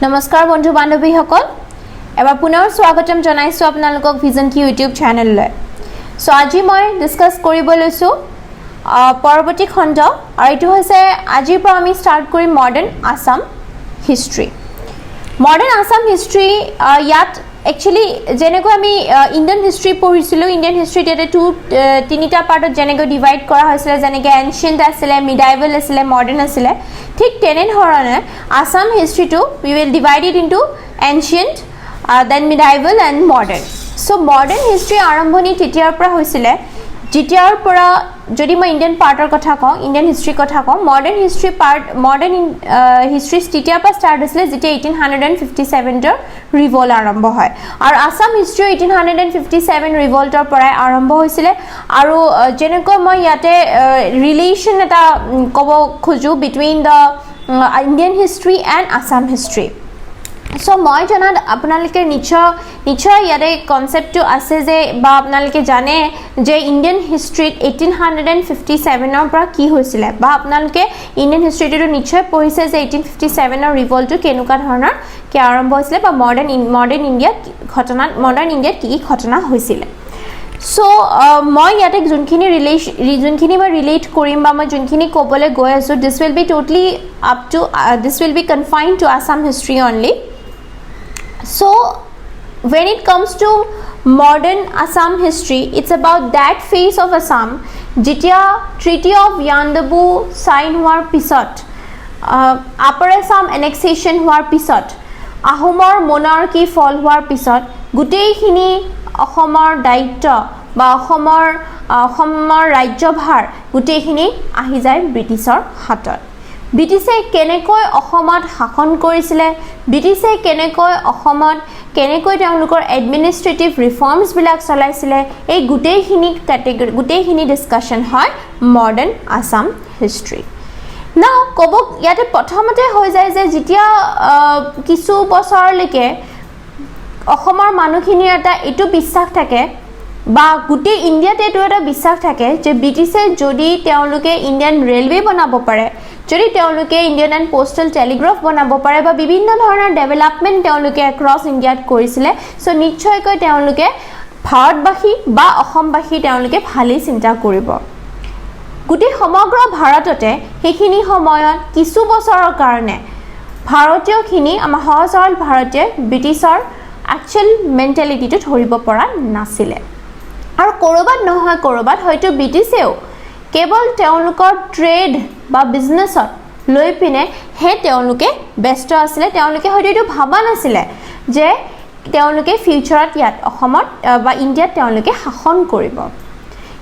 নমস্কাৰ বন্ধু বান্ধৱীসকল এবাৰ পুনৰ স্বাগতম জনাইছো আপোনালোকক ভিজন কি ইউটিউব চেনেললৈ সো আজি মই ডিসকাস কৰিব লৈছো পৰৱৰ্তী খণ্ড আৰু এটো হৈছে আজিৰ পৰা আমি ষ্টাৰ্ট কৰিম modern Assam history modern Assam history ইয়াত একচুয়ালি যেনেকৈ আমি ইন্ডিয়ান হিষ্ট্ৰী পঢ়িছিলো ইন্ডিয়ান হিষ্ট্ৰীত এটা তিনিটা পাৰ্টত যেনেকৈ ডিভাইড কৰা হৈছিল যেনেকৈ এনশিয়েন্ট আছিল মিডাইভেল আছিল মডাৰ্ন আছিল ঠিক তেনে ধৰণে Assam হিষ্ট্ৰীটো we will divide it into ancient then medieval and modern so modern history আৰম্ভণি তেতিয়াৰ পৰা হৈছিল যেতিয়াৰ পৰা যদি মই ইন্ডিয়ান পাৰ্টৰ কথা কওঁ ইন্ডিয়ান হিষ্ট্ৰীৰ কথা কওঁ modern history part modern history তেতিয়াৰ পৰা ষ্টাৰ্ট হৈছিল যেতিয়া 1857 ৰ ৰিভল্ট আৰম্ভ হয় আৰু আসাম হিষ্ট্ৰী 1857 ৰিভল্টৰ পৰা আৰম্ভ হৈছিল আৰু যেনেকৈ মই ইয়াতে ৰিলেচন এটা ক'ব খোজো between the Indian history and Assam history. So মই জানাত আপোনালোকে নিশ্চয় ইয়াৰে কনসেপ্টটো আছে যে বা আপোনালোকে জানে যে ইন্ডিয়ান হিষ্ট্ৰীত 1857 ৰ পৰা কি হৈছিল বা আপোনালোকে ইন্ডিয়ান হিষ্ট্ৰীটো নিশ্চয় পঢ়িছে যে 1857 ৰ ৰিভল্টটো কেনেকুৱা ধৰণৰ কি আৰম্ভ হৈছিল বা মডাৰ্ন ইণ্ডিয়াত কি ঘটনা হৈছিল So মই ইয়াতে যোনখিনি মই ৰিলেট কৰিম বা মই যোনখিনি ক'বলৈ গৈ আছো this will be totally up to this will be confined to Assam history only so when it comes to modern Assam history it's about that phase of Assam যেতিয়া Treaty of Yandabu sign হোৱাৰ পিছত Upper Assam annexation হোৱাৰ পিছত আহোমৰ monarchy fall হোৱাৰ পিছত গুটেইখিনি অসমৰ দায়িত্ব বা অসমৰ ৰাজ্যভাৰ গুটেইখিনি আহি যায় ব্ৰিটিছৰ হাতত ব্ৰিটিছে কেনেকৈ অসমত শাসন কৰিছিল ব্ৰিটিছে কেনেকৈ তেওঁলোকৰ এডমিনিষ্ট্ৰেটিভ ৰিফৰ্মছ বিলাক চলাইছিল এই গুটেইখিনি ডিসকাশন হয় মডাৰ্ন আসাম হিষ্ট্ৰী নাও ক'ব ইয়াতে প্ৰথমতে হৈ যায় যে যেতিয়া কিছু বছৰলৈকে অসমৰ মানুহখিনিৰ এটা এটো বিশ্বাস থাকে বা গুটে ইন্ডিয়াতে এটো এটা বিশ্বাস থাকে যে ব্ৰিটিছে যদি তেওঁলোকে ইন্ডিয়ান ৰেলৱে বনাব পাৰে যদি তেওঁলোকে ইন্ডিয়ান এণ্ড পোষ্টেল টেলিগ্ৰাফ বনাব পাৰে বা বিভিন্ন ধৰণৰ ডেভেলপমেন্ট তেওঁলোকে এক্ৰছ ইণ্ডিয়াত কৰিছিল সো নিশ্চয়কৈ তেওঁলোকে ভাৰতবাসী বা অসমবাসী তেওঁলোকে ভালেই চিন্তা কৰিব গুটে সমগ্ৰ ভাৰততে সেইখিনি সময়ত কিছু বছৰৰ কাৰণে ভাৰতীয়খিনি আমাৰ সহজ ভাৰতীয় ব্ৰিটিছৰ actual mentality to ধৰিব পৰা নাছিলে আৰু কৰবাত নহয় কৰবাত হয়তো ব্ৰিটিছেও কেৱল তেওঁলোকৰ ট্ৰেড বা বিজনেছত লৈ পিনে হে তেওঁলোকে ব্যস্ত আছিল তেওঁলোকে হয়তো এটো ভাবা নাছিলে যে তেওঁলোকে ফিউচাৰত ইয়াত অসমত বা ইণ্ডিয়াত তেওঁলোকে শাসন কৰিব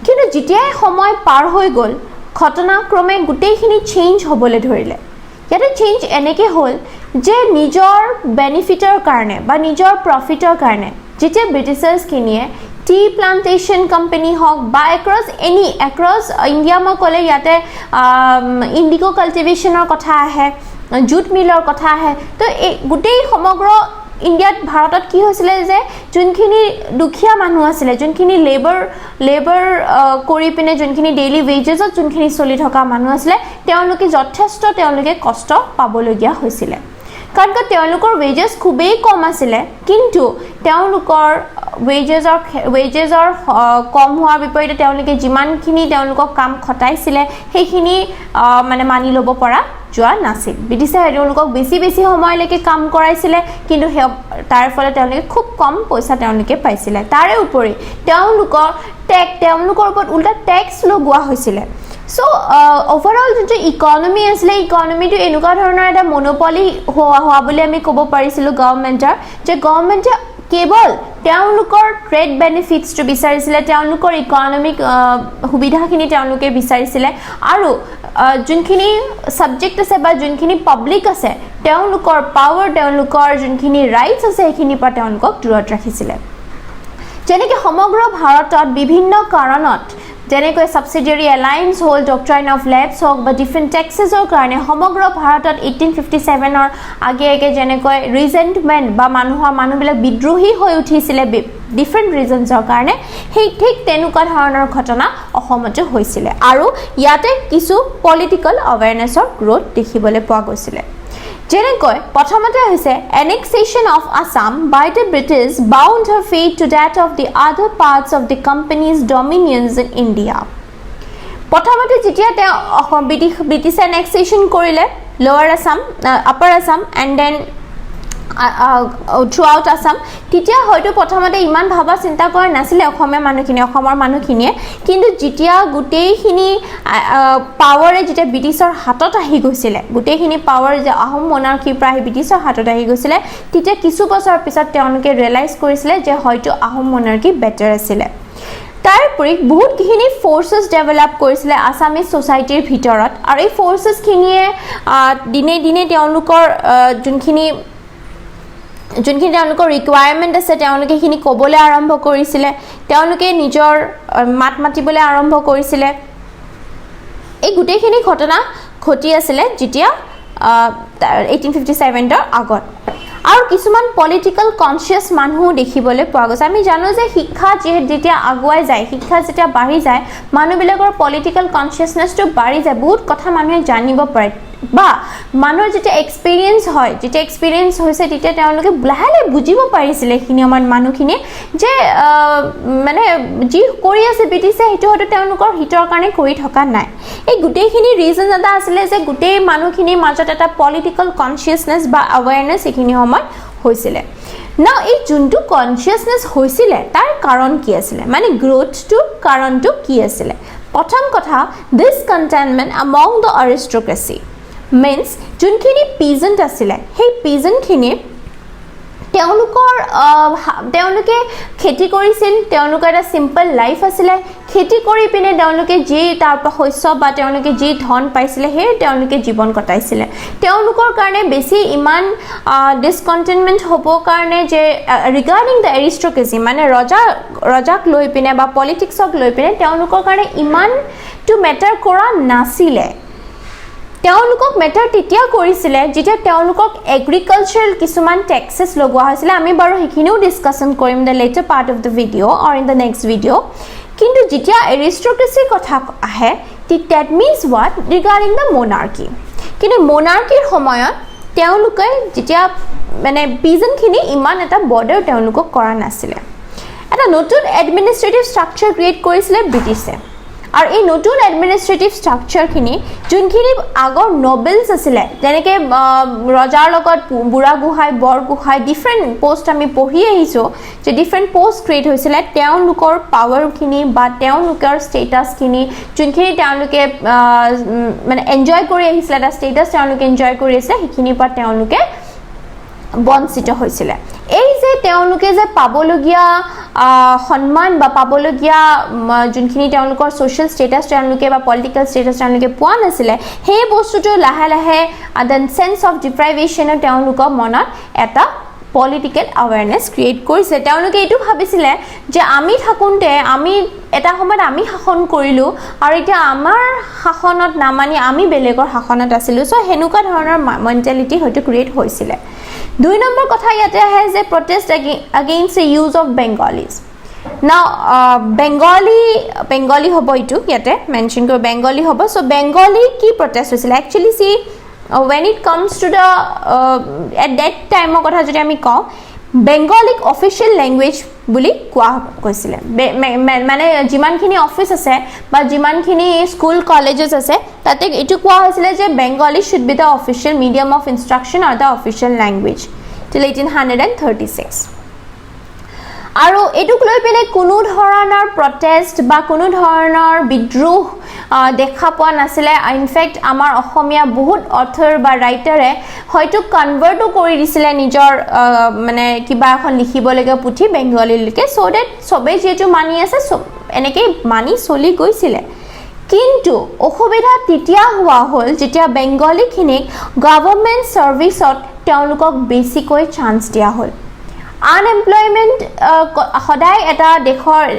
কিন্তু যেতিয়াই সময় পাৰ হৈ গ'ল ঘটনাক্ৰমে গুটেইখিনি চেঞ্জ হ'বলৈ ধৰিলে ইয়াতে চেঞ্জ এনেকৈ হ'ল যে নিজৰ বেনিফিটৰ কাৰণে বা নিজৰ প্ৰফিটৰ কাৰণে যেতিয়া ব্ৰিটিছাৰ্ছ কিনিয়ে টি প্লান্টেশন কোম্পানী হক বা এক্ৰছ ইণ্ডিয়া মই ক'লে ইয়াতে ইণ্ডিগো কাল্টিভেশ্যনৰ কথা আহে জুট মিলৰ কথা আহে তো এই গোটেই সমগ্ৰ ইণ্ডিয়াত ভাৰতত কি হৈছিল যে যোনখিনি দুখীয়া মানুহ আছিল যোনখিনি লেবাৰ কৰি পিনে যোনখিনি ডেইলি ওয়েজেছত যোনখিনি চলি থকা মানুহ আছিল তেওঁলোকে যথেষ্ট তেওঁলোকে কষ্ট পাবলগীয়া হৈছিল কাৰণ তেওঁলোকৰ ওয়েজেছ খুবেই কম আছিল কিন্তু তেওঁলোকৰ ওয়েজেছৰ কম হোৱাৰ বিপৰীতে তেওঁলোকে যিমানখিনি তেওঁলোকক কাম খটাইছিল সেইখিনি মানে মানি ল'ব পৰা যোৱা নাছিল ব্ৰিটিছে তেওঁলোকক বেছি সময়লৈকে কাম কৰাইছিল কিন্তু তাৰ ফলত তেওঁলোকে খুব কম পইচা তেওঁলোকে পাইছিল তাৰে উপৰি তেওঁলোকৰ ওপৰত উল্টা টেক্স লগোৱা হৈছিল সো ওভাৰঅল যে ইকোনমি আছিল ইকোনমিটো এনেকুৱা ধৰণৰ এটা মনোপলি হোৱা বুলি আমি ক'ব পাৰিছিলো গভৰ্ণমেণ্টৰ যে গভৰ্ণমেণ্টে কেৱল তেওঁলোকৰ ট্ৰেড বেনিফিটছটো বিচাৰিছিল তেওঁলোকৰ ইকোনমিক সুবিধাখিনি তেওঁলোকে বিচাৰিছিল আৰু যোনখিনি সাবজেক্ট আছে বা যোনখিনি পাব্লিক আছে তেওঁলোকৰ পাৱাৰ তেওঁলোকৰ যোনখিনি ৰাইটছ আছে সেইখিনি পৰা তেওঁলোকক দূৰত ৰাখিছিল যেনেকৈ সমগ্ৰ ভাৰতত বিভিন্ন কাৰণত যেনেকৈ সাবসিডিয়াৰী এলায়েন্স হ'ল ডক্ট্ৰাইন অফ লেবছ হওক বা ডিফাৰেণ্ট টেক্সেছৰ কাৰণে সমগ্ৰ ভাৰতত 1857 ৰ আগে যেনেকৈ ৰিজেন্টমেন্ট বা মানুহবিলাক বিদ্ৰোহী হৈ উঠিছিল ডিফাৰেণ্ট ৰিজনছৰ কাৰণে সেই ঠিক তেনেকুৱা ধৰণৰ ঘটনা অসমতে হৈছিল আৰু ইয়াতে কিছু পলিটিক্যাল অৱেৰনেছৰ গ্ৰোথ দেখিবলৈ পোৱা গৈছিল যেনেকৈ প্ৰথমতে হৈছে annexation of Assam by the British bound her fate to that of the other parts of the company's dominions in India. প্ৰথমতে যেতিয়া তেওঁ ব্ৰিটিছ annexation কৰিলে lower Assam, upper Assam and then throughout Assam, তেতিয়া হয়তো প্ৰথমতে ইমান ভাবা চিন্তা কৰা নাছিলে অসমৰ মানুহখিনিয়ে, কিন্তু যেতিয়া গোটেইখিনি পাৱাৰে যেতিয়া ব্ৰিটিছৰ হাতত আহি গৈছিলে, গোটেইখিনি পাৱাৰ যে আহোম মনাৰ্কিৰ পৰা ব্ৰিটিছৰ হাতত আহি গৈছিলে, তেতিয়া কিছু বছৰ পিছত তেওঁলোকে ৰিয়েলাইজ কৰিছিলে যে হয়তো আহোম মনাৰ্কি বেটাৰ আছিলে। তাৰোপৰি বহুতখিনি ফ'ৰ্চেছ ডেভেলপ কৰিছিলে আছামিজ ছ'চাইটিৰ ভিতৰত, আৰু এই ফ'ৰ্চেছখিনিয়ে দিনে দিনে তেওঁলোকৰ যোনখিনি তেওঁলোকৰ ৰিকুৱাৰমেণ্ট আছে তেওঁলোকে সেইখিনি ক'বলৈ আৰম্ভ কৰিছিলে, তেওঁলোকে নিজৰ মাত মাতিবলৈ আৰম্ভ কৰিছিলে। এই গোটেইখিনি ঘটনা ঘটি আছিলে যেতিয়া 1857ৰ আগত। আৰু কিছুমান পলিটিকেল কনচিয়াছ মানুহ দেখিবলৈ পোৱা গৈছে। আমি জানো যে শিক্ষা যেতিয়া আগুৱাই যায়, শিক্ষা যেতিয়া বাঢ়ি যায়, মানুহবিলাকৰ পলিটিকেল কনচিয়াছনেছটো বাঢ়ি যায়, বহুত কথা মানুহে জানিব পাৰে, বা মানুহৰ যেতিয়া এক্সপিৰিয়েঞ্চ হয়, যেতিয়া এক্সপিৰিয়েঞ্চ হৈছে তেতিয়া তেওঁলোকে লাহে লাহে বুজিব পাৰিছিলে এইখিনি আমাৰ মানুহখিনিয়ে যে মানে যি কৰি আছে ব্ৰিটিছে সেইটো হয়তো তেওঁলোকৰ হিতৰ কাৰণে কৰি থকা নাই। এই গোটেইখিনি ৰিজন এটা আছিলে যে গোটেই মানুহখিনিৰ মাজত এটা পলিটিকেল কনচিয়াছনেছ বা এৱেৰনেছ এইখিনি সময়ত হৈছিলে। নাও এই যোনটো কনচিয়াছনেছ হৈছিলে তাৰ কাৰণ কি আছিলে, মানে গ্ৰথটোৰ কাৰণটো কি আছিলে? প্ৰথম কথা, দিছ কণ্টেইনমেণ্ট আমং দ্য এৰিষ্টক্ৰেচি means যোনখিনি পিজেণ্ট আছিলে সেই পিজেণ্টখিনি তেওঁলোকে খেতি কৰিছিল, তেওঁলোকৰ এটা চিম্পল লাইফ আছিলে, খেতি কৰি পিনে তেওঁলোকে যি তাৰ পৰা শস্য বা তেওঁলোকে যি ধন পাইছিলে সেই তেওঁলোকে জীৱন কটাইছিলে। তেওঁলোকৰ কাৰণে বেছি ইমান ডিছকণ্টেইনমেণ্ট হ'বৰ কাৰণে যে ৰিগাৰ্ডিং দ্য এৰিষ্টক্ৰেচি মানে ৰজাক লৈ পিনে বা পলিটিক্সক লৈ পিনে তেওঁলোকৰ কাৰণে ইমানটো মেটাৰ কৰা নাছিলে। তেওঁলোকক মেটাৰ তেতিয়া কৰিছিলে যেতিয়া তেওঁলোকক এগ্ৰিকালচাৰেল কিছুমান টেক্সেছ লগোৱা হৈছিলে। আমি বাৰু সেইখিনিও ডিছকাশ্যন কৰিম the latter part of the video' or in the next video'. কিন্তু যেতিয়া এৰিষ্টক্ৰেচিৰ কথা আহে, that means what regarding the monarchy. কিন্তু মনাৰ্কিৰ সময়ত তেওঁলোকে যেতিয়া মানে পিজেণ্টখিনি ইমান এটা বৰ্ডাৰ তেওঁলোকক কৰা নাছিলে। এটা নতুন এডমিনিষ্ট্ৰেটিভ ষ্ট্ৰাকচাৰ ক্ৰিয়েট কৰিছিলে ব্ৰিটিছে, আৰু এই নতুন এডমিনিষ্ট্ৰেটিভ ষ্ট্ৰাকচাৰখিনি যোনখিনি আগৰ নবেলছ আছিলে, যেনেকৈ ৰজাৰ লগত বুঢ়াগোহাঁই, বৰগোহাঁই, ডিফাৰেণ্ট পষ্ট আমি পঢ়ি আহিছোঁ যে ডিফাৰেণ্ট পষ্ট ক্ৰিয়েট হৈছিলে, তেওঁলোকৰ পাৱাৰখিনি বা তেওঁলোকৰ ষ্টেটাছখিনি যোনখিনি তেওঁলোকে মানে এনজয় কৰি আহিছিলে, এটা ষ্টেটাছ তেওঁলোকে এনজয় কৰি আহিছিলে, সেইখিনিৰ পৰা তেওঁলোকে বঞ্চিত হৈছিলে। এই যে তেওঁলোকে যে পাবলগীয়া সন্মান বা পাবলগীয়া যোনখিনি তেওঁলোকৰ ছ'চিয়েল ষ্টেটাছ তেওঁলোকে বা পলিটিকেল ষ্টেটাছ তেওঁলোকে পোৱা নাছিলে, সেই বস্তুটো লাহে লাহে দেন চেন্স অফ ডিপ্ৰাইভেশ্যনে তেওঁলোকৰ মনত এটা পলিটিকেল এৱেৰনেছ ক্ৰিয়েট কৰিছে। তেওঁলোকে এইটো ভাবিছিলে যে আমি থাকোঁতে এটা সময়ত আমি শাসন কৰিলোঁ আৰু এতিয়া আমাৰ শাসনত নামানি আমি বেলেগৰ শাসনত আছিলোঁ। চ' সেনেকুৱা ধৰণৰ মেণ্টেলিটি হয়তো ক্ৰিয়েট হৈছিলে। 2 নম্বৰ কথা ইয়াতে আহে যে protest against the use of Bengalis. Now Bengali হ'ব, এইটো ইয়াতে মেনশ্যন কৰিব, বেংগলী হ'ব। চ' বেংগলী কি প্ৰটেষ্ট হৈছিলে? Actually when it comes to the at that time কথা যদি আমি কওঁ, বেংগলীক অফিচিয়েল লেংগুৱেজ বুলি কোৱা কৈছিলে। মানে যিমানখিনি অফিচ আছে বা যিমানখিনি স্কুল কলেজেছ আছে তাতে এইটো কোৱা হৈছিলে যে Bengali should be the official medium of instruction or the official language till 1836। আৰু এইটোক লৈ পিনে কোনো ধৰণৰ প্ৰটেষ্ট বা কোনো ধৰণৰ বিদ্ৰোহ দেখা পোৱা নাছিলে। ইনফেক্ট আমাৰ অসমীয়া বহুত অথৰ বা ৰাইটাৰে হয়তো কনভাৰ্টো কৰি দিছিলে নিজৰ মানে কিবা এখন লিখিবলগীয়া পুথি বেংগলীলৈকে, চ' ডেট চবেই যিহেতু মানি আছে এনেকেই মানি চলি গৈছিলে। কিন্তু অসুবিধা তেতিয়া হোৱা হ'ল যেতিয়া বেংগলীখিনিক গভৰ্ণমেণ্ট ছাৰ্ভিচত তেওঁলোকক বেছিকৈ চান্স দিয়া হ'ল। আনএমপ্লয়মেণ্ট সদায়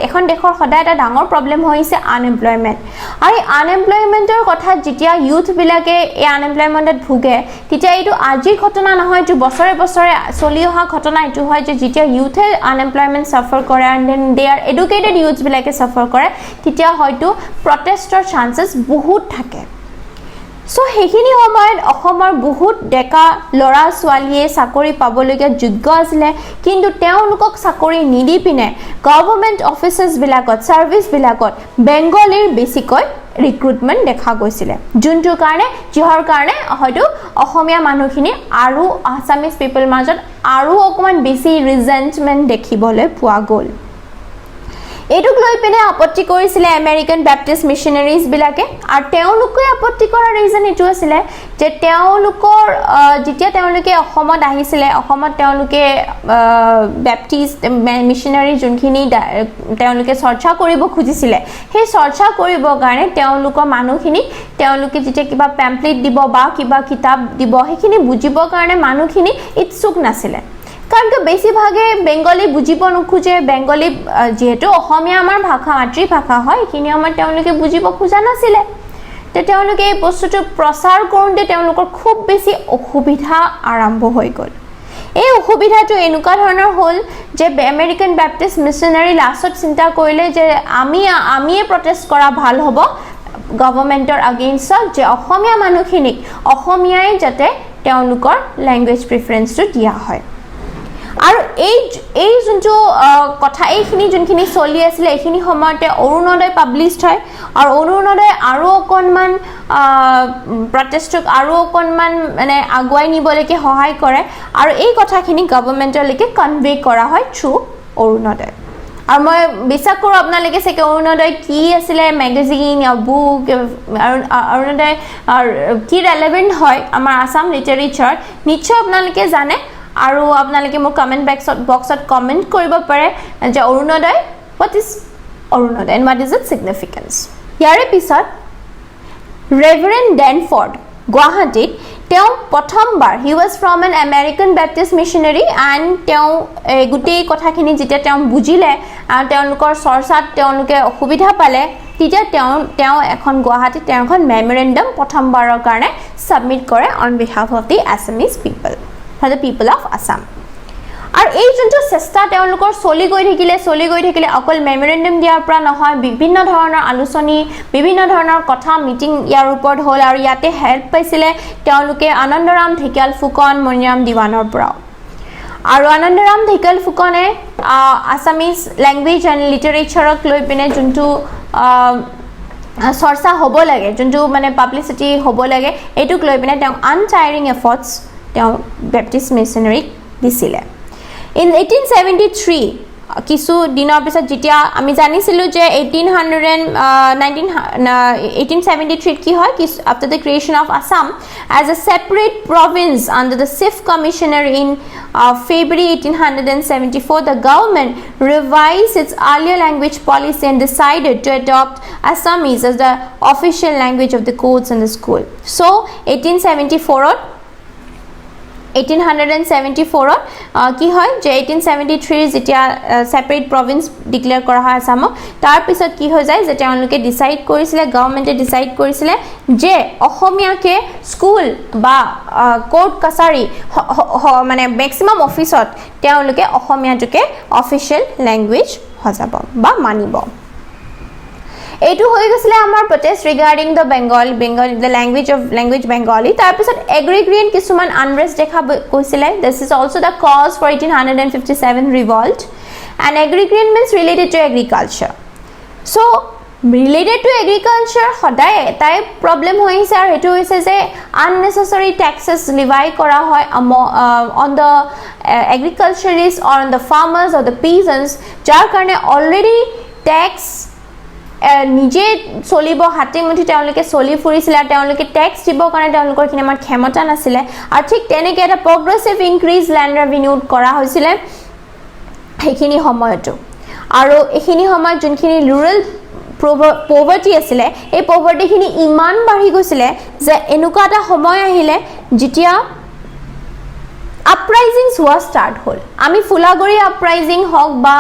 এখন দেশৰ সদায় এটা ডাঙৰ প্ৰব্লেম হৈছে আনএমপ্লয়মেণ্ট। আৰু এই আনএমপ্লয়মেণ্টৰ কথাত যেতিয়া ইউথবিলাকে এই আনএমপ্লয়মেণ্টত ভোগে তেতিয়া এইটো আজিৰ ঘটনা নহয়, এইটো বছৰে বছৰে চলি অহা ঘটনা। এইটো হয় যে যেতিয়া ইউথে আনএমপ্লয়মেণ্ট ছাফাৰ কৰে and then they are educated ইউথবিলাকে ছাফাৰ কৰে তেতিয়া হয়তো প্ৰটেষ্টৰ চান্সেছ বহুত থাকে। সো সেইখিনি সময়ত অসমৰ বহুত ডেকা লৰা ছোৱালীয়ে চাকৰি পাবলগীয়া যোগ্য আছিলে কিন্তু তেওঁলোকক চাকৰি নিদি পিনে গভৰ্ণমেণ্ট অফিচেছ বিলাকত সাৰ্ভিস বিলাকত বেংগলীৰ বেছিকৈ ৰিক্ৰুটমেন্ট দেখা গৈছিলে যোনটো কাৰণে যিহৰ কাৰণে হয়তো অসমীয়া মানুহখিনি আৰু আসামিজ পিপল মাজত আৰু অকমান বেছি ৰিজেন্টমেন্ট দেখিবলৈ পোৱা গ'ল এটুক লৈ পিনে আপত্তি কৰিছিলে আমেৰিকান বেপ্টিষ্ট মিশনাৰীজ বিলাকে আৰু তেওঁলোকে আপত্তি কৰাৰ ৰিজন এটো আছিল যে তেওঁলোকৰ যেতিয়া তেওঁলোকে অসমত আহিছিলে অসমত তেওঁলোকে বেপ্টিষ্ট মিশনাৰী যোনখিনি তেওঁলোকে চৰ্চা কৰিব খুজিছিলে সেই চৰ্চা কৰিবৰ কাৰণে তেওঁলোকৰ মানুহখিনি তেওঁলোকে যেতিয়া কিবা পেম্পলেট দিব বা কিবা কিতাপ দিব সেইখিনি বুজিবৰ কাৰণে মানুহখিনি ইচ্ছুক নাছিলে কাৰণ কি বেছিভাগে বেংগলী বুজিব নোখোজে বেংগলী যেহেতু অসমীয়া আমাৰ ভাষা মাতৃভাষা হয় কিনি আমাৰ তেওঁলোকে বুজিব খোজা নাছিলে তে তেওঁলোকে এই বস্তুটো প্ৰচাৰ কৰোঁতে তেওঁলোকৰ খুব বেছি অসুবিধা আৰম্ভ হৈ গ'ল এই অসুবিধাটো এনেকুৱা ধৰণৰ হ'ল যে আমেৰিকান বেপ্টিষ্ট মিশনাৰী লাষ্টত চিন্তা কৰিলে যে আমিয়ে প্ৰটেষ্ট কৰা ভাল হ'ব গভৰ্ণমেণ্টৰ এগেইনষ্টত যে অসমীয়া মানুহখিনিক অসমীয়াই যাতে তেওঁলোকৰ ল্যাঙ্গুৱেজ প্ৰিফাৰেন্সটো দিয়া হয় আৰু এই যোনটো কথা এইখিনি যোনখিনি চলি আছিল এইখিনি সময়তে অৰুণোদয় পাবলিশড হয় আৰু অৰুণোদয় আৰু অকনমান প্ৰটেষ্টক আৰু অকনমান মানে আগুৱাই নিবলৈকে সহায় কৰে আৰু এই কথাখিনি গভৰ্ণমেণ্টলৈকে কনভে কৰা হয় থ্ৰু অৰুণোদয় আৰু মই বিশ্বাস কৰোঁ আপোনালোকে চাগে অৰুণোদয় কি আছিল মেগাজিন বা বুক অৰুণোদয় কি ৰেলেভেন্ট হয় আমাৰ আসাম লিটাৰেচাৰ নিশ্চয় আপোনালোকে জানে আৰু আপোনালোকে মোৰ কমেন্ট বক্সত কমেন্ট কৰিব পাৰে যে Orunodoi what is Orunodoi and what is its significance ইয়াৰে পিছত ৰেভাৰেণ্ড ডেনফৰ্ড গুৱাহাটীত তেওঁ প্ৰথমবাৰ he was from an American Baptist missionary and তেওঁ গুটেই কথাখিনি যেতিয়া তেওঁ বুজিলে আৰু তেওঁলোকৰ চৰ্চাত তেওঁলোকে অসুবিধা পালে তেতিয়া তেওঁ এখন গুৱাহাটীত তেওঁ এখন মেমৰেণ্ডাম প্ৰথমবাৰৰ কাৰণে সাবমিট কৰে on behalf of the Assamese people for the people of Assam আৰু এই যোনটো চেষ্টা তেওঁলোকৰ চলি গৈ থাকিলে অকল মেমৰেণ্ডাম দিয়াৰ পৰা নহয় বিভিন্ন ধৰণৰ আলোচনী বিভিন্ন ধৰণৰ কথা মিটিং ইয়াৰ ওপৰত হ'ল আৰু ইয়াতে হেল্প পাইছিলে তেওঁলোকে আনন্দৰাম ঢেকিয়াল ফুকন মণিৰাম দিৱানৰ পৰা আৰু আনন্দৰাম ঢেকিয়াল ফুকনে আসামিজ ল্যাঙ্গুৱেজ এণ্ড লিটাৰেচাৰক লৈ পিনে যোনটো চৰ্চা হ'ব লাগে যোনটো মানে পাব্লিচিটি হ'ব লাগে এইটোক লৈ পিনে তেওঁ আনটায়াৰিং এফৰ্টছ তেওঁ বেপ্টিষ্ট মিশনাৰীক দিছিলে In 1873 কিছু দিনৰ পিছত যেতিয়া আমি জানিছিলো যে 1873 কি হয় after the creation of Assam as a separate province under the Sixth Commissioner in February 1874 the government revised its earlier language policy and decided to adopt Assamese as the official language of the courts and the school so 1874 1874 কি হয় যে 1873 যেতিয়া separate province declare কৰা হয় আসামক তাৰ পিছত কি হৈ যায় যে তেওঁলোকে ডিসাইড কৰিছিলে গভৰ্ণমেণ্টে ডিসাইড কৰিছিলে যে অসমীয়াকে স্কুল বা কোৰ্ট কাছাৰী মানে ম্যাক্সিমাম অফিসত তেওঁলোকে অসমীয়াটোকে অফিশিয়াল ল্যাঙ্গুৱেজ হজাব বা মানিব এইটো হৈ গৈছিলে আমাৰ protest regarding the Bengal the language Bengali তাৰ পিছত এগ্ৰিগ্ৰিয়েণ্ট কিছুমান আনৰেষ্ট দেখা গৈছিলে this is also the cause for 1857 revolt and এগ্ৰিগ্ৰিয়েণ্ট means related to agriculture so related to agriculture সদায় এটাই প্ৰবলেম হৈছে আৰু এটো হৈছে যে unnecessary taxes লিভাই কৰা হয় on the agriculturists or on the farmers or the peasants যাৰ কাৰণে অলৰেডি ট্যাক্স নিজে চলিব হাতে মুঠি তেওঁলোকে চলি ফুৰিছিল আৰু তেওঁলোকে ট্যাক্স দিবৰ কাৰণে তেওঁলোকৰ কিমান ক্ষমতা নাছিলে আৰু ঠিক তেনেকৈ এটা প্ৰগ্ৰেছিভ ইনক্ৰিজ ল্যান্ড ৰেভিনিউ কৰা হৈছিল এইখিনি সময়তো আৰু এইখিনি সময়ত যোনখিনি ৰুৰাল পভাৰ্টি আছিলে এই পভাৰ্টিখিনি ইমান বাঢ়ি গৈছিল যে এনেকুৱা এটা সময় আহিলে যেতিয়া uprisings was start hol ami fulagori uprising hok ba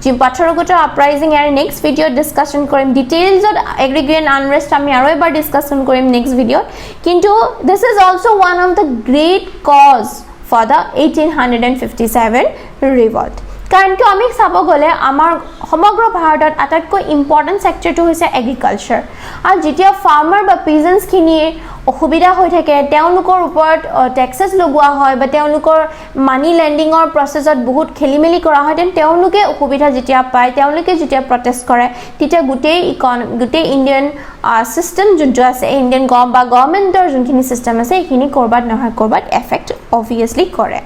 ji pathorogoto uprising er next video discussion korim details of agrarian unrest ami aro ebar discussion korim next video kintu this is also one of the great cause for the 1857 revolt কাৰণ কি আমি চাব গ'লে আমাৰ সমগ্ৰ ভাৰতত আটাইতকৈ important সেক্টৰটো হৈছে এগ্ৰিকালচাৰ আৰু যেতিয়া ফাৰ্মাৰ বা পিজেন্টছখিনিৰ অসুবিধা হৈ থাকে তেওঁলোকৰ ওপৰত টেক্সেছ লগোৱা হয় বা তেওঁলোকৰ মানি লেণ্ডিঙৰ প্ৰচেছত বহুত খেলিমেলি কৰা হয় তেন তেওঁলোকে অসুবিধা যেতিয়া পায় তেওঁলোকে যেতিয়া প্ৰটেষ্ট কৰে তেতিয়া গোটেই ইণ্ডিয়ান চিষ্টেম যোনটো আছে ইণ্ডিয়ান গভৰ্ণমেণ্টৰ যোনখিনি চিষ্টেম আছে এইখিনি ক'ৰবাত নহয় ক'ৰবাত এফেক্ট অবভিয়াছলি কৰে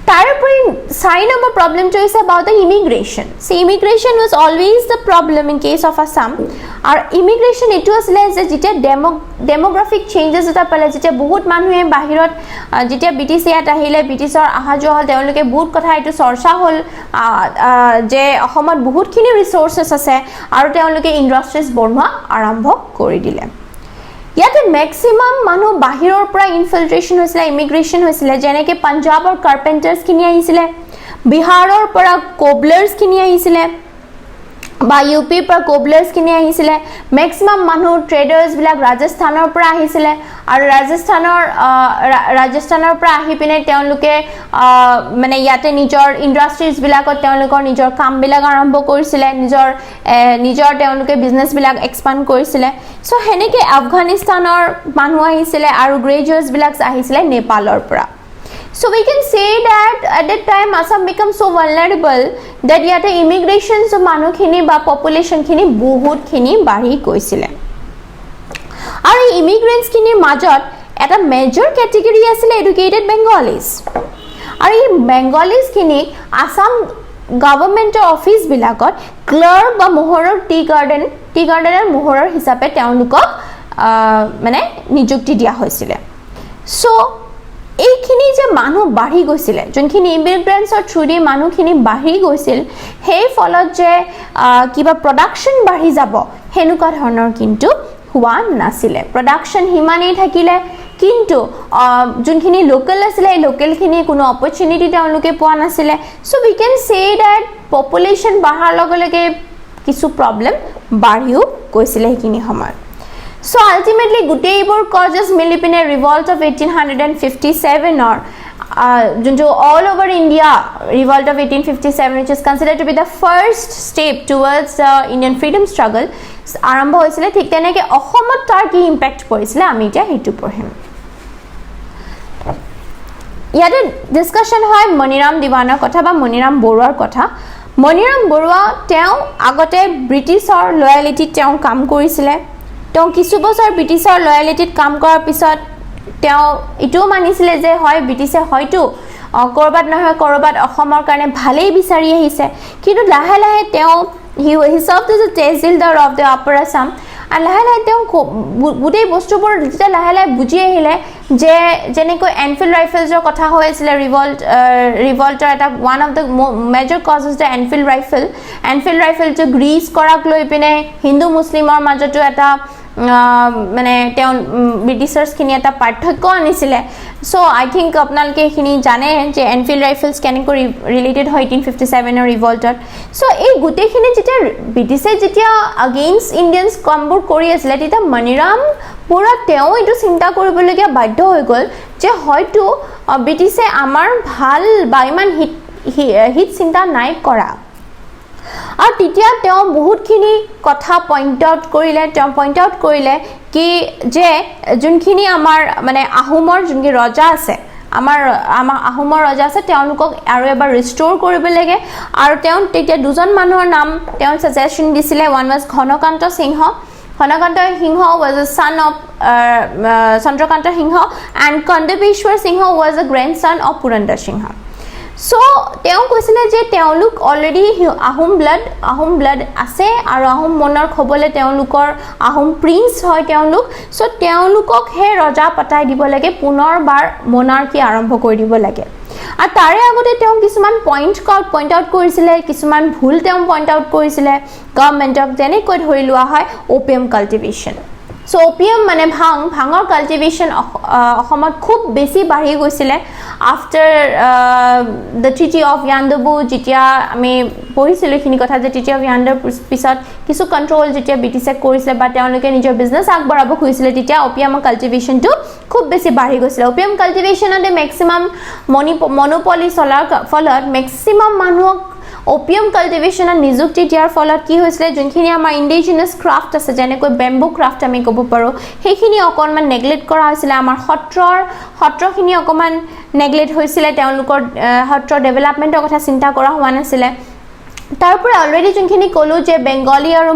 তাৰোপৰি 4 নম্বৰ প্ৰবলেমটো হৈছে about the immigration. See, immigration was always the problem in case of Assam. আৰু immigration এটো আছিলে যে যেতিয়া demographic changes এটা পালে যেতিয়া বহুত মানুহে বাহিৰত যেতিয়া ব্ৰিটিছ ইয়াত আহিলে ব্ৰিটিছৰ আহা যোৱা হ'ল তেওঁলোকে বহুত কথা এটো চৰ্চা হ'ল যে অসমত বহুতখিনি ৰিসোৰ্সেছ আছে আৰু তেওঁলোকে ইণ্ডাষ্ট্ৰিজ বনোৱা আৰম্ভ কৰি দিলে ইয়াতে ম্যাক্সিমাম মানুহ বাহিৰৰ পৰা ইনফিল্ট্ৰেচন হৈছিল ইমিগ্ৰেচন হৈছিল যেনেকৈ পাঞ্জাবৰ কাৰ্পেন্টাৰ্ছ কিনি আহিছিল বিহাৰৰ পৰা কোবলাৰ্ছ কিনি আহিছিল বা ইউপিৰ পৰা কোবলাৰ্ছ কিনি আহিছিল ম্যাক্সিমাম মানুহ ট্ৰেডাৰ্ছ বিলাক ৰাজস্থানৰ পৰা আহিছিল আৰু ৰাজস্থানৰ পৰা আহি পিনে তেওঁলোকে মানে ইয়াতে নিজৰ ইণ্ডাষ্ট্ৰিজ বিলাকত তেওঁলোকৰ নিজৰ কাম বিলাক আৰম্ভ কৰিছিল নিজৰ তেওঁলোকে বিজনেছ বিলাক এক্সপান্ড কৰিছিল সো হেনেকে আফগানিস্তানৰ মানুহ আহিছিল আৰু গ্ৰেজুৱেটছ বিলাক আহিছিল নেপালৰ পৰা So we can say that at that time Assam became so vulnerable that yate immigration so manukhini ba population khini bahut khini bari goisile aru immigrants khini majot eta major category asile educated Bengalis aru ei Bengalis khini Assam government office bilakot clerk ba mohoror tea gardener mohoror hisabe teonukok mane nijukti dia hoisile so এইখিনি যে মানুহ বাঢ়ি গৈছিল যোনখিনি ইমিগ্ৰেন্টছৰ through the মানুহখিনি বাঢ়ি গৈছিল সেই ফলত যে কিবা প্ৰডাকশন বাঢ়ি যাব হেনুকা ধৰণৰ কিন্তু হোৱা নাছিল প্ৰডাকশন হিমানেই থাকিলে কিন্তু যোনখিনি লোকাল আছিল লোকালখিনি কোনো অপৰচুনিটি তেওঁলোকে পোৱা নাছিল so we can say that population বাঢ়াৰ লগে লগে কিছু প্ৰবলেম বাঢ়িও গৈছিল হেখিনি সময় So ultimately Guteiburg causes Milipine revolt of 1857 or junto all over India revolt of 1857 which is considered to be the first step towards Indian freedom struggle arambho hoisile thik teneke ohomot tar ki impact porisile ami eta hetu porhim yate discussion hoy Moniram Diwanar kotha ba Moniram Boruar kotha Moniram Borua teo agote Britishor loyalty teo kam korisile তো কিছু বছৰ ব্ৰিটিছৰ লয়ালিটিত কাম কৰাৰ পিছত তেওঁ ইটো মানিছিলে যে হয় ব্ৰিটিছে হয়তো কৰবাত নহয় কৰবাত অসমৰ কাৰণে ভালেই বিচাৰি আহিছে কিন্তু লাহে লাহে তেওঁ হি served as a tehsildar of the Upper Assam and লাহে লাহে তেওঁ গুটেই বস্তুবোৰ যেতিয়া লাহে লাহে বুজি আহিলে যে যেনেকৈ এনফিল্ড ৰাইফলছৰ কথা হৈছিল ৰিভল্টৰ এটা one of the major causes the Enfield rifle to grease কৰাক লৈ পিনে হিন্দু মুছলিমৰ মাজতো এটা মানে তেওঁ ব্ৰিটিছাৰ্ছ খিনি এটা পাৰ্থক্য আনিছিলে সো আই থিংক আপোনালোকে খিনি জানে যে এনফিল্ড ৰাইফলছ কেনেকৈ ৰিলেটেড হয় 1857 ৰ ৰিভল্টত সো এই গুটেখিনি যেতিয়া ব্ৰিটিছে যেতিয়া এগেইনষ্ট ইণ্ডিয়ানছ কম্বোৰ কৰি আছিল তেতিয়া মনিৰাম পুৰা তেওঁ এইটো চিন্তা কৰিবলগীয়া বাধ্য হৈ গ'ল যে হয়তো ব্ৰিটিছে আমাৰ ভাল বা ইমান হিত চিন্তা নাই কৰা আৰু তেতিয়া তেওঁ বহুতখিনি কথা পইণ্ট আউট কৰিলে কি যে যোনখিনি আমাৰ মানে আহোমৰ যোনকি ৰজা আছে আমাৰ আহোমৰ ৰজা আছে তেওঁলোকক আৰু এবাৰ ৰিস্টোৰ কৰিব লাগে আৰু তেওঁ তেতিয়া দুজন মানুহৰ নাম তেওঁ সাজেশন দিছিলে one was Ghanakanta Singha was a son of Chandrakanta Singha and Kandabeshwar Singha was a grandson of Purandar Singha so তেওঁ কৈছিলে যে তেওঁলোক অলৰেডি আহোম ব্লাড আছে আৰু আহোম মনৰ খবলে তেওঁলোকৰ আহোম প্ৰিন্স হয় তেওঁলোক সো তেওঁলোকক হে ৰজা পতাই দিব লাগে পুনৰবাৰ মনাৰ্কি আৰম্ভ কৰি দিব লাগে আৰু তাৰে আগতে তেওঁ কিছুমান পইণ্ট আউট কৰিছিলে কিছুমান ভুল তেওঁ পইণ্ট আউট কৰিছিলে গভৰ্ণমেণ্টক যেনেকৈ ধৰি লোৱা হয় ওপিয়াম কাল্টিভেশ্যন সো ওপিয়াম মানে ভাঙৰ কাল্টিভেশ্যন অসমত খুব বেছি বাঢ়ি গৈছিলে after the treaty of Yandabo যেতিয়া আমি পঢ়িছিলোঁ এইখিনি কথা যে ট্ৰিটি অফ ইয়াণ্ডাবুৰ পিছত কিছু কণ্ট্ৰল যেতিয়া ব্ৰিটিছে কৰিছিলে বা তেওঁলোকে নিজৰ বিজনেছ আগবঢ়াব খুজিছিলে তেতিয়া ওপিয়ামৰ কাল্টিভেশ্যনটো খুব বেছি বাঢ়ি গৈছিলে ওপিয়াম কাল্টিভেশ্যনতে মেক্সিমাম মনোপলি চলাৰ ফলত মেক্সিমাম মানুহক ওপিয়াম কাল্টিভেশ্যনত নিযুক্তি দিয়াৰ ফলত কি হৈছিলে যোনখিনি আমাৰ ইণ্ডিজিনাছ ক্ৰাফ্ট আছে যেনেকৈ বেম্বু ক্ৰাফ্ট আমি ক'ব পাৰোঁ সেইখিনি অকণমান নেগলেক্ট কৰা হৈছিলে আমাৰ সত্ৰখিনি অকণমান নেগলেক্ট হৈছিলে তেওঁলোকৰ সত্ৰ ডেভেলপমেণ্টৰ কথা চিন্তা কৰা হোৱা নাছিলে তাৰপৰা অলৰেডি যোনখিনি ক'লোঁ যে বেংগলী আৰু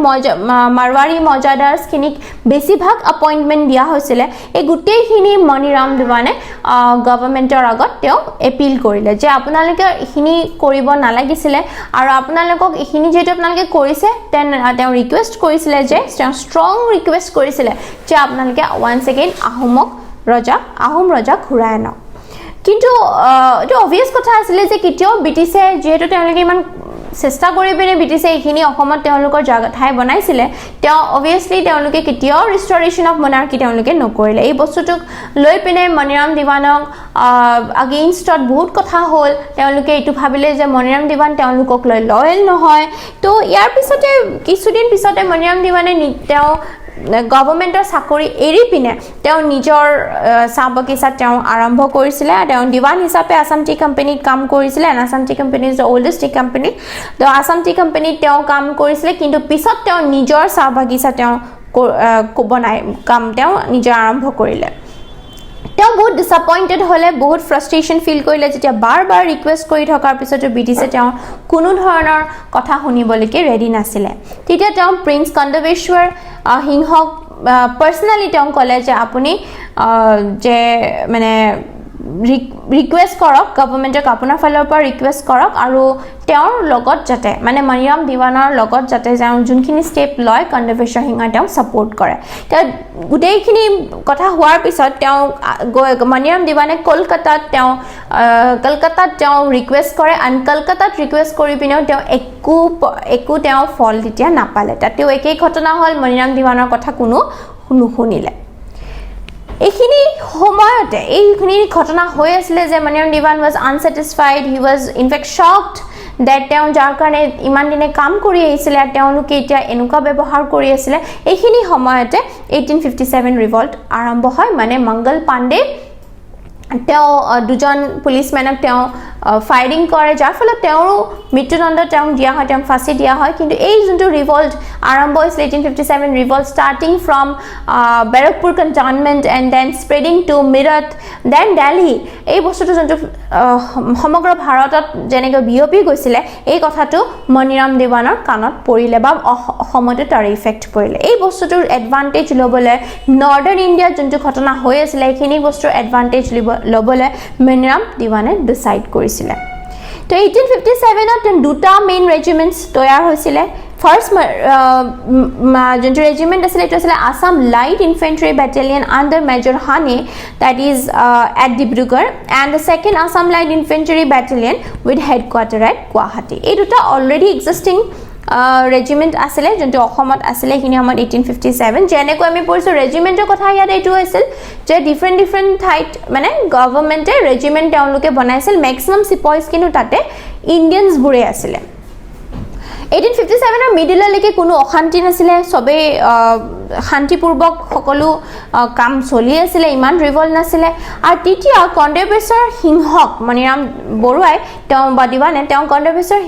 মাৰৱাৰী মজাদাৰ্ছখিনিক বেছিভাগ এপইণ্টমেণ্ট দিয়া হৈছিলে এই গোটেইখিনি মণিৰাম দেৱানে গভৰ্ণমেণ্টৰ আগত তেওঁ এপিল কৰিলে যে আপোনালোকে এইখিনি কৰিব নালাগিছিলে আৰু আপোনালোকক এইখিনি যিহেতু আপোনালোকে কৰিছে তেওঁ ৰিকুৱেষ্ট কৰিছিলে যে তেওঁ ষ্ট্ৰং ৰিকুৱেষ্ট কৰিছিলে যে আপোনালোকে ওৱান্স এগেইন আহোম ৰজা ঘূৰাই আনক কিন্তু এইটো অবভিয়াছ কথা আছিলে যে কেতিয়াও ব্ৰিটিছে যিহেতু তেওঁলোকে ইমান চেষ্টা কৰি পিনে ব্ৰিটিছে এইখিনি অসমত তেওঁলোকৰ ঠাই বনাইছিলে তেওঁ অবভিয়াছলি তেওঁলোকে কেতিয়াও ৰিষ্টৰেশ্যন অফ মনাৰ্কি তেওঁলোকে নকৰিলে এই বস্তুটোক লৈ পিনে মণিৰাম দেৱানক আগেইনষ্টত বহুত কথা হ'ল তেওঁলোকে এইটো ভাবিলে যে মণিৰাম দেৱান তেওঁলোকক লৈ লয়েল নহয় তো ইয়াৰ পিছতে কিছুদিন পিছতে মণিৰাম দেৱানে তেওঁ গভৰ্ণমেণ্টৰ চাকৰি এৰি পিনে তেওঁ নিজৰ চাহ বাগিচা তেওঁ আৰম্ভ কৰিছিলে তেওঁ দিৱান হিচাপে আছাম টি কোম্পানীত কাম কৰিছিলে and Assam T company is the oldest T company তো আছাম টি কোম্পানীত তেওঁ কাম কৰিছিলে কিন্তু পিছত তেওঁ নিজৰ চাহ বাগিচা তেওঁ তেওঁ নিজৰ আৰম্ভ কৰিলে তেওঁ বহুত ডিসএপয়েন্টেড হলে বহুত ফ্ৰাষ্ট্ৰেশ্যন ফিল কৰিলে যেতিয়া বাৰ ৰিকুৱেষ্ট কৰি থকাৰ পিছতো ব্ৰিটিছে তেওঁ কোনো ধৰণৰ কথা শুনিবলৈকে ৰেডি নাছিলে তেতিয়া তেওঁ প্ৰিন্স কন্দবেশ্বৰ সিংহক পাৰ্সোনালি তেওঁ ক'লে যে আপুনি যে মানে ৰিকুৱেষ্ট কৰক গভৰ্ণমেণ্টক আপোনাৰ ফালৰ পৰা ৰিকুৱেষ্ট কৰক আৰু তেওঁৰ লগত যাতে মানে মণিৰাম দেৱানৰ লগত যাতে যোনখিনি ষ্টেপ লয় কন্দবেশ্বৰ সিংহই তেওঁ ছাপোৰ্ট কৰে তেওঁ গোটেইখিনি কথা হোৱাৰ পিছত তেওঁ মণিৰাম দেৱানে কলকাতাত তেওঁ ৰিকুৱেষ্ট কৰে আৰু কলকাতাত ৰিকুৱেষ্ট কৰি পিনেও তেওঁ একো তেওঁ ফল তেতিয়া নাপালে তাতেও একেই ঘটনা হ'ল মণিৰাম দেৱানৰ কথা কোনো নুশুনিলে এইখিনি সময়তে এইখিনি ঘটনা হৈ আছিলে যে Maniram Dewan was unsatisfied he was in fact shocked that তেওঁ যাৰ কাৰণে ইমান দিনে কাম কৰি আহিছিলে আৰু তেওঁলোকে এতিয়া এনেকুৱা ব্যৱহাৰ কৰি আছিলে এইখিনি সময়তে 1857 ৰিভল্ট আৰম্ভ হয় মানে মংগল পাণ্ডে তেওঁ দুজন পুলিচমেনক তেওঁ ফায়াৰিং কৰে যাৰ ফলত তেওঁৰো মৃত্যুদণ্ড তেওঁ দিয়া হয় তেওঁ ফাঁচি দিয়া হয় কিন্তু এই যোনটো ৰিভল্ট আৰম্ভ হৈছিল 1857 revolt starting from Barrackpore cantonment and then spreading to Meerut then Delhi এই বস্তুটো যোনটো সমগ্ৰ ভাৰতত যেনেকৈ বিয়পি গৈছিলে এই কথাটো মণিৰাম দেৱানৰ কাণত পৰিলে বা অসমতে তাৰ ইফেক্ট পৰিলে এই বস্তুটোৰ এডভান্টেজ ল'বলৈ নৰ্দাৰ্ণ ইণ্ডিয়াত যোনটো ঘটনা হৈ আছিলে এইখিনি বস্তুৰ এডভান্টেজ ল'বলৈ মণিৰাম দেৱানে ডিচাইড কৰিছিলে তো 1857ত দুটা মেইন ৰেজিমেণ্টছ তৈয়াৰ হৈছিলে ফাৰ্ষ্ট যোনটো ৰেজিমেণ্ট আছিলে এইটো আছিলে Assam light infantry battalion under major Hannay that is at Dibrugarh and the second Assam light infantry battalion with headquarter at Guwahati এই দুটা অলৰেডি এক্সিষ্টিং ৰেজিমেণ্ট আছিলে যোনটো অসমত আছিলে এইখিনি সময়ত 1857 যেনেকৈ আমি পঢ়িছোঁ ৰেজিমেণ্টৰ কথা ইয়াত এইটো হৈছিল যে ডিফাৰেণ্ট ঠাইত মানে গভৰ্ণমেণ্টে ৰেজিমেণ্ট তেওঁলোকে বনাইছিল মেক্সিমাম চিপইজ কিন্তু তাতে ইণ্ডিয়ানছবোৰে আছিলে 1857 মিডিললৈকে কোনো অশান্তি নাছিলে সবেই শান্তিপূৰ্বক সকলো কাম চলি আছিলে ইমান ৰিভল্ট নাছিলে আৰু তেতিয়া কন্দবেশ্বৰ সিংহক মণিৰাম বৰুৱাই তেওঁ বা দিৱানে তেওঁ কন্দবেশ্বৰ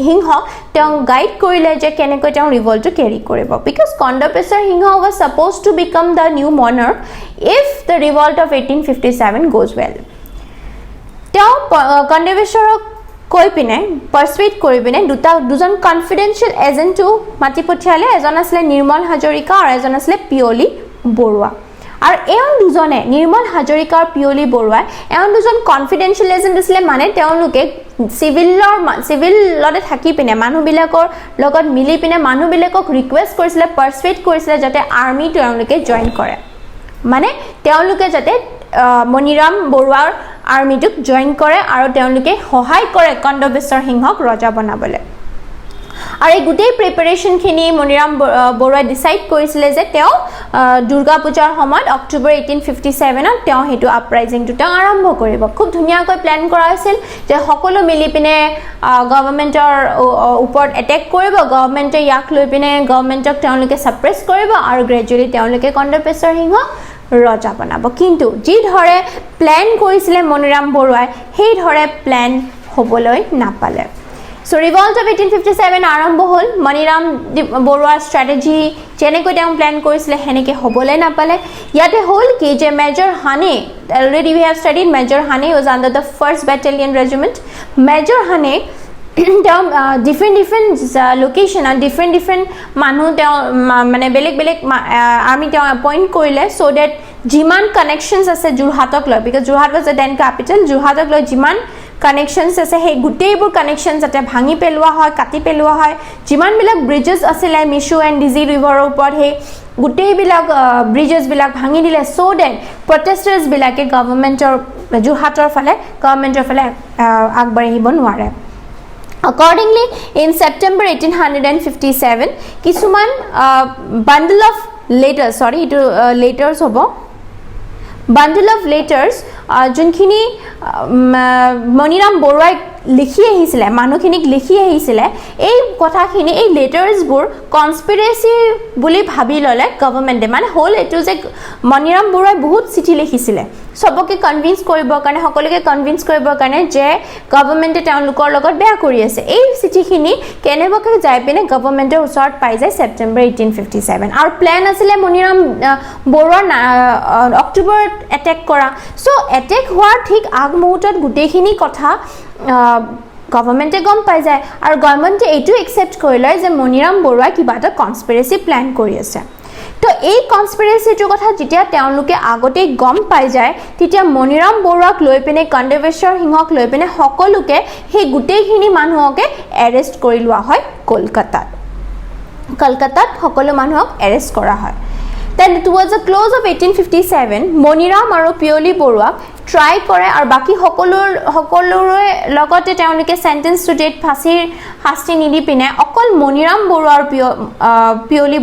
সিংহক তেওঁ গাইড কৰিলে যে কেনেকৈ তেওঁ ৰিভল্টটো কেৰি কৰিব because Kandarpeswar Singha was supposed to become the new monarch if the revolt of 1857 goes well তেওঁ কন্দবেশ্বৰক কৈ পিনে পাৰ্সুৱেট কৰি পিনে দুজন কনফিডেন্সিয়েল এজেণ্টটো মাতি পঠিয়ালে এজন আছিলে নিৰ্মল হাজৰিকা আৰু এজন আছিলে পিয়লি বৰুৱা আৰু এওঁ দুজনে নিৰ্মল হাজৰিকা আৰু পিয়লি বৰুৱাই এওঁ দুজন কনফিডেন্সিয়েল এজেণ্ট আছিলে মানে তেওঁলোকে চিভিলতে থাকি পিনে মানুহবিলাকৰ লগত মিলি পিনে মানুহবিলাকক ৰিকুৱেষ্ট কৰিছিলে পাৰ্সুৱেট কৰিছিলে যাতে আৰ্মি তেওঁলোকে জইন কৰে মানে তেওঁলোকে যাতে মণিৰাম বৰুৱাৰ আৰ্মিটোক জইন কৰে আৰু তেওঁলোকে সহায় কৰে কন্দবেশ্বৰ সিংহক ৰজা বনাবলৈ আৰু এই গোটেই প্ৰিপাৰেচনখিনি মণিৰাম বৰুৱাই ডিসাইড কৰিছিলে যে তেওঁ দুৰ্গা পূজাৰ সময়ত অক্টোবৰ 1857 ত তেওঁ হেতু আপৰাইজিংটো তেওঁ আৰম্ভ কৰিব খুব ধুনিয়াকৈ প্ল্যান কৰা হৈছিল যে সকলো মিলি পিনে গভৰ্ণমেন্টৰ ওপৰত এটেক কৰিব গভৰ্ণমেন্টে ইয়াক লৈ পিনে গভৰ্ণমেন্টক তেওঁলোকে সাপ্ৰেছ কৰিব আৰু গ্ৰেজুৱেলি তেওঁলোকে কণ্ডপেশ্বৰ সিংহ ৰজা বনাব কিন্তু যি ধৰে প্ল্যান কৰিছিলে মণিৰাম বৰুৱাই সেই ধৰে প্ল্যান হ'বলৈ নাপালে So revolt of 1857 আৰম্ভ হল মণিৰাম বৰুৱাৰ স্ট্ৰ্যাটেজি যেনেকৈ তেওঁ প্ল্যান কৰিছিলে হেনেকে হ'বলৈ নাপালে ইয়াতে হল কি যে মেজৰ হানে already we have studied Major Hane was under the 1st Battalion Regiment Major Hane different location and different মানুহ তেওঁ মানে বেলেগ army তেওঁ appoint কৰিলে so that জিমান connections আছে জুৰহাটক লৈ because Jorhat was the then capital জুৰহাটক লৈ জিমান connections আছে হে গুটেইবোৰ connections আতে ভাঙি পেলোৱা হয় কাটি পেলোৱা হয় জিমান বিলাক bridges আছিল মিশু এন্ড ডিজি ৰিভাৰৰ ওপৰত হে গুটেইবিলাক bridges বিলাক ভাঙি দিলে so that protesters বিলাকে গভৰ্ণমেন্টৰ জুৰহাটৰ ফালে গভৰ্ণমেন্টৰ ফালে আগবাঢ়িব নোৱাৰে Accordingly, in September 1857, Kisuman bundle of letters, letters hobo. Bundle of letters, junkhini Moniram Boruai লিখি আহিছিলে মানুহখিনিক লিখি আহিছিলে এই কথাখিনি এই লেটাৰ্ছবোৰ কনস্পিৰেসি বুলি ভাবি ললে গভৰ্ণমেন্টে মানে হল এটো যে মণিৰাম বৰুৱাই বহুত চিঠি লিখিছিলে সবকে কনভিন্স কৰিবৰ কাৰণে সকলোকে কনভিন্স কৰিবৰ কাৰণে যে গভৰ্ণমেন্টে তেওঁলোকৰ লগত বেয়া কৰি আছে এই চিঠিখিনি কেনেবাকে যাই পিনে গভৰ্ণমেন্টৰ ওচৰত পাই যায় সেপ্টেম্বৰ 1857 আৰু প্ল্যান আছিল মণিৰাম বৰুৱাৰ অক্টোবৰত এটেক কৰা সো এটেক হোৱাৰ ঠিক আগমুহূৰ্তত গুটেখিনি কথা গভৰ্ণমেন্টে গম পাই যায় আৰু গভৰ্ণমেন্টে এটো একসেপ্ট কৰি লয় যে মণিৰাম বৰুৱাই কিবা এটা কনস্পিৰেসি প্ল্যান কৰি আছে তো এই কনস্পিৰেসিটোৰ কথা যেতিয়া তেওঁলোকে আগতে গম পাই যায় তেতিয়া মণিৰাম বৰুৱাক লৈ পিনে কণ্ডপেশ্বৰ সিংহক লৈ পিনে সকলোকে সেই গুটেইখিনি মানুহকে এৰেষ্ট কৰি লোৱা হয় কলকাতাত সকলো মানুহক এৰেষ্ট কৰা হয় Then towards the close of 1857, Moniram আৰু পিয়লি বৰুৱাক ট্ৰাই কৰে আৰু বাকি সকলোৰে লগতে তেওঁলোকে সেন্টেন্স টু ডেথ ফাঁসিৰ শাস্তি নিদি পিনে অকল মনিৰাম বৰুৱা আৰু পিয়লি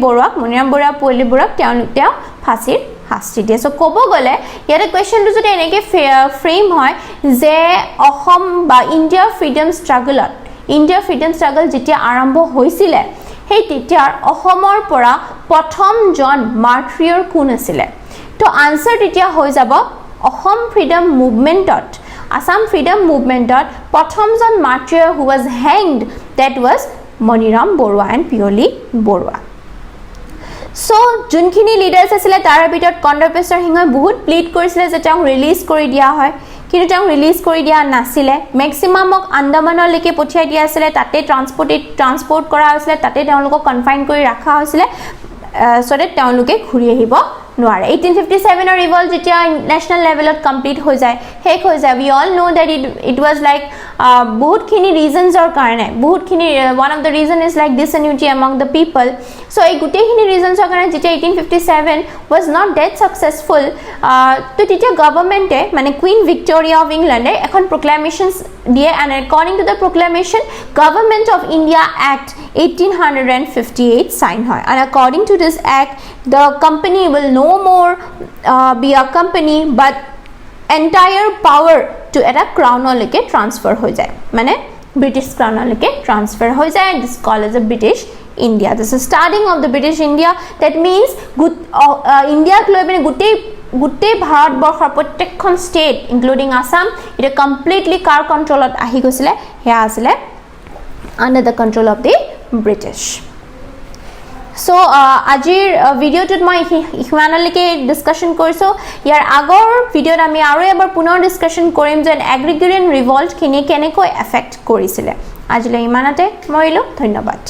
বৰুৱাক তেওঁ ফাঁসিৰ শাস্তি দিয়ে সো ক'ব গলে ইয়াতে কোৱেশ্চনটো যদি এনেকে ফ্ৰেম হয় যে অসম বা ইণ্ডিয়াৰ ফ্ৰীডম ষ্ট্ৰাগল যেতিয়া আৰম্ভ হৈছিল সেই তেতিয়াৰ অসমৰ পৰা প্ৰথমজন মাৰ্টিৰিয়ৰ কোন আছিল তো আনসাৰ তেতিয়া হৈ যাব অসম ফ্ৰীডম মুভমেন্টত আসাম ফ্ৰীডম মুভমেন্টত প্ৰথমজন martyr who was hanged that was Maniram Baruah and Piyali Baruah so যোনখিনি লিডাৰ্স আছিল তাৰ ভিতৰত কণ্ডপেশ্বৰ সিংহই বহুত প্লিড কৰিছিল যে তেওঁ ৰিলিজ কৰি দিয়া হয় কিন্তু তেওঁ ৰিলিজ কৰি দিয়া নাছিলে মেক্সিমামক আন্দামানলৈকে পঠিয়াই দিয়া আছিল তাতে ট্ৰান্সপোৰ্ট কৰা হৈছিল তাতে তেওঁলোকক কনফাইন কৰি ৰাখা হৈছিল so that তেওঁলোকে ঘূৰি আহিব নোৱাৰে 1857 ৰ ৰিভল্ট যেতিয়া নেশনাল লেভেলত কমপ্লিট হৈ যায় হেক হৈ যায় we all know that it was like বহুতখিনি ৰিজনছৰ কাৰণে বহুতখিনি one of the reason is like disunity among the people so এই গুটেইখিনি ৰিজনছৰ কাৰণে যেতিয়া 1857 was not that successful তো তেতিয়া গভৰ্ণমেন্টে মানে কুইন ভিক্টোৰিয়া অফ ইংল্যান্ডে এখন proclamations দিয়ে and according to the proclamation Government of India Act 1858 sign হয় and according to this act the company will no more be a company but entire power to eta crown leke transfer ho jay mane British crown leke transfer ho jay this called as a British India this is starting of the British India that means India loi bene gutte bharat borkhor prottekkon state including Assam it completely car control ot ahi gosile he asile under the control of the British So আজিৰ ভিডিওটোত মই ইমানলৈকে discussion কৰিছো ইয়াৰ আগৰ ভিডিওত আমি আৰু এবাৰ পুনৰ discussion কৰিম যে এগ্ৰিগেৰিয়ান ৰিভল্ট খিনি কেনেকৈ এফেক্ট কৰিছিল আজিলৈ ইমানতে মৰিলো ধন্যবাদ